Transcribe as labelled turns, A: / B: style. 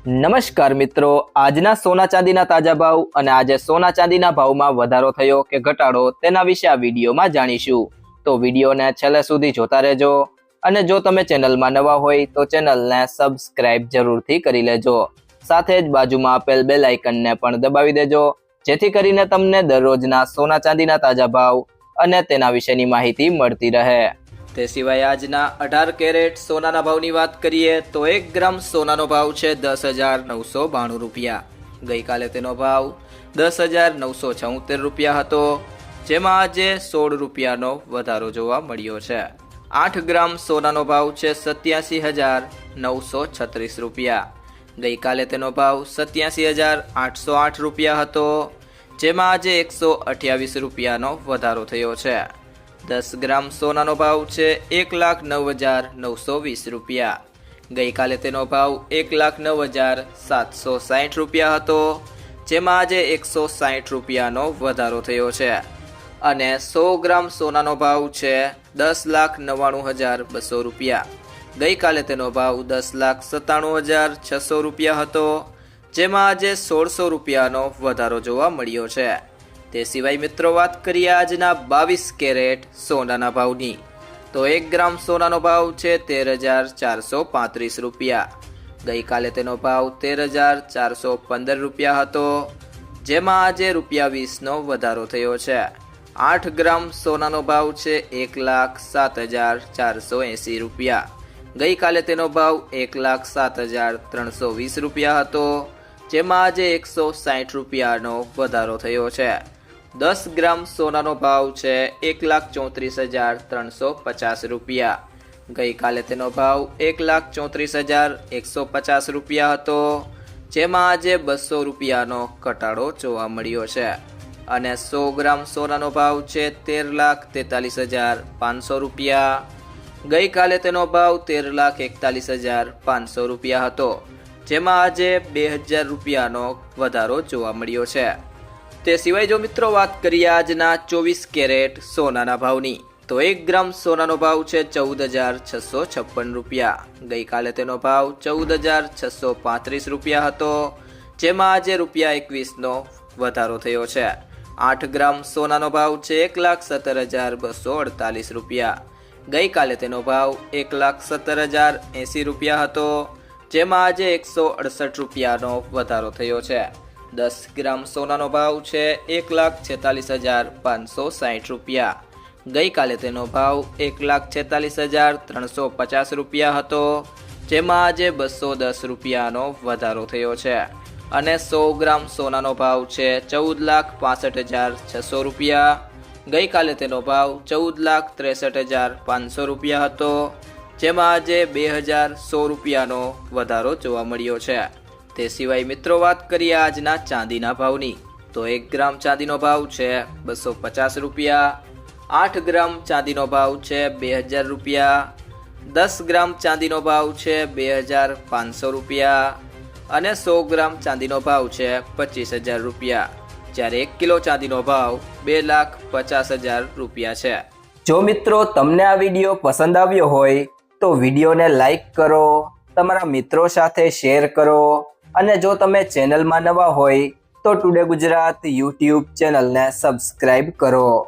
A: નમસ્કાર મિત્રો, આજના સોના ચાંદીના તાજા ભાવ અને આજે સોના ચાંદીના ભાવમાં વધારો થયો કે ઘટાડો તેના વિશે આ વિડીયોમાં જાણીશું। તો વિડીયોને છેલ્લે સુધી જોતા રહેજો અને જો તમે ચેનલમાં નવા હોય તો ચેનલને સબસ્ક્રાઇબ જરૂરથી કરી લેજો। સાથે જ બાજુમાં આપેલ બેલ આઇકનને પણ દબાવી દેજો જેથી કરીને તમને દરરોજના સોના ચાંદીના તાજા ભાવ અને તેના વિશેની માહિતી મળતી રહે। તે સિવાય આજના 18 કેરેટ સોનાના ભાવની વાત કરીએ તો 1 ગ્રામ સોનાનો ભાવ છે 10,992 રૂપિયા। ગઈકાલે તેનો ભાવ 10,976 રૂપિયા હતો, જેમાં આજે 16 રૂપિયાનો વધારો જોવા મળ્યો છે। 8 ગ્રામ સોનાનો ભાવ છે 87,936 રૂપિયા। ગઈકાલે તેનો ભાવ 87,808 રૂપિયા હતો, જેમાં આજે 128 રૂપિયાનો વધારો થયો છે। 10 ગ્રામ સોનાનો ભાવ છે 1,09,920 રૂપિયા। ગઈકાલે તેનો ભાવ 1,09,760 રૂપિયા હતો, જેમાં આજે 160 રૂપિયાનો વધારો થયો છે। અને 100 ગ્રામ સોનાનો ભાવ છે 10,99,200 રૂપિયા। ગઈકાલે તેનો ભાવ 10,97,600 રૂપિયા હતો, જેમાં આજે 1600 રૂપિયાનો વધારો જોવા મળ્યો છે। તે સિવાય મિત્રો વાત કરીએ આજના 22 કેરેટ સોનાના ભાવની તો 1 ગ્રામ સોનાનો ભાવ છે 13,435 રૂપિયા। ગઈકાલે તેનો ભાવ 13,415 રૂપિયા હતો, જેમાં આજે ₹20નો વધારો થયો છે। 8 ગ્રામ સોનાનો ભાવ છે 1,07,480 રૂપિયા। ગઈકાલે તેનો ભાવ 1,07,320 રૂપિયા હતો, જેમાં આજે 160 રૂપિયાનો વધારો થયો છે। 10 ગ્રામ સોનાનો ભાવ છે 1,34,350 રૂપિયા। ગઈકાલે તેનો ભાવ 1,34,150 રૂપિયા હતો, જેમાં આજે 200 રૂપિયાનો ઘટાડો જોવા મળ્યો છે। અને 100 ગ્રામ સોનાનો ભાવ છે 13,43,500 રૂપિયા। ગઈકાલે તેનો ભાવ 13,41,500 રૂપિયા હતો, જેમાં આજે 2,000 રૂપિયાનો વધારો જોવા મળ્યો છે। તે સિવાય જો મિત્રો વાત કરીએ આજના 24 કેરેટ સોનાના ભાવની તો 1 ગ્રામ સોનાનો ભાવ છે 14,656 રૂપિયા। ગઈકાલે તેનો ભાવ 14,635 રૂપિયા હતો, જેમાં આજે ₹21નો વધારો થયો છે। 8 ગ્રામ સોનાનો ભાવ છે 1,17,248 રૂપિયા। ગઈકાલે તેનો ભાવ 1,17,080 રૂપિયા હતો, જેમાં આજે 168 રૂપિયાનો વધારો થયો છે। 10 ગ્રામ સોનાનો ભાવ છે 1,46,560 રૂપિયા। ગઈકાલે તેનો ભાવ 1,46,350 રૂપિયા હતો, જેમાં આજે 210 રૂપિયાનો વધારો થયો છે। અને 100 ગ્રામ સોનાનો ભાવ છે 14,65,600 રૂપિયા। ગઈકાલે તેનો ભાવ 14,63,500 રૂપિયા હતો, જેમાં આજે 2,0100 રૂપિયાનો વધારો જોવા મળ્યો છે। તે સિવાય મિત્રો વાત કરીએ આજના ચાંદીના ભાવની તો 1 ગ્રામ ચાંદીનો ભાવ છે 250 રૂપિયા। 8 ગ્રામ ચાંદીનો ભાવ છે 2,000 રૂપિયા। 10 ગ્રામ ચાંદીનો ભાવ છે 2,500 રૂપિયા। અને 100 ગ્રામ ચાંદીનો ભાવ છે 25,000 રૂપિયા, જ્યારે 1 કિલો ચાંદીનો ભાવ 2,50,000 રૂપિયા છે। જો મિત્રો તમને આ વિડીયો પસંદ આવ્યો હોય તો વિડીયોને લાઈક કરો, તમારા મિત્રો સાથે શેર કરો અને જો તમે ચેનલમાં નવા હોય તો ટુડે ગુજરાત યુટ્યુબ ચેનલને સબસ્ક્રાઇબ કરો।